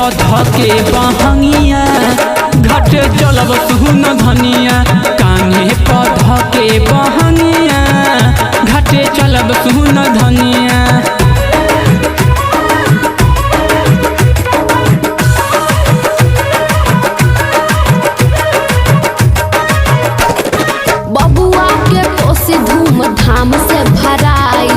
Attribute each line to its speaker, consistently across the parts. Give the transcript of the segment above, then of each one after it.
Speaker 1: पौधा के बहंगिया घाट चलब सुन धनिया। कान्हे पौधा के बहंगिया घाटे चलब सुन धनिया।
Speaker 2: बबुआ के कोसी धूमधाम से भराई,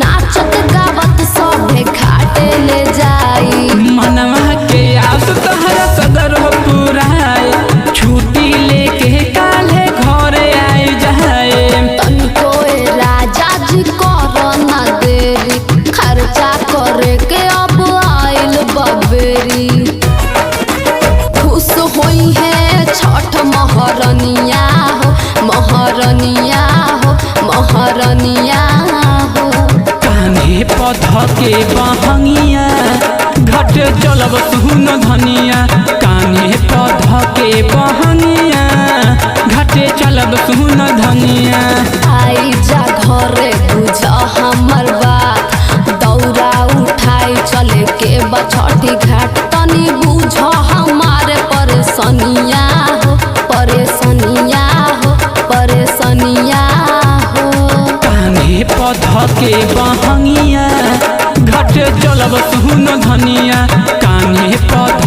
Speaker 2: नाचत गावत सभे घाटे ले जाई।
Speaker 1: मनवा के आस तहरा सदर हो पुराए, छुट्टी लेके काले घरे आई जाए।
Speaker 2: तनिको राजा जी कर ना देरी, खर्चा करे के अब आइल बबेरी। खुश होई है छठ महरनिया हो, महरनिया हो, महरनिया हो।
Speaker 1: कान्हे पौधा के बहंगिया घाट चलब सुन धनिया। कान्हे पौधा के बहंगिया घाटे चलब सुन धनिया।
Speaker 2: आई जा घरे बुझ हमर बात, दौरा उठाई चले के बछठी घाट। तनी बुझ हमारे परेशानिया हो, परेशानिया हो, परेशानिया हो।
Speaker 1: कान्हे पौधा के बहंगिया घाट चलब सुन धनिया। कान्हे पौधा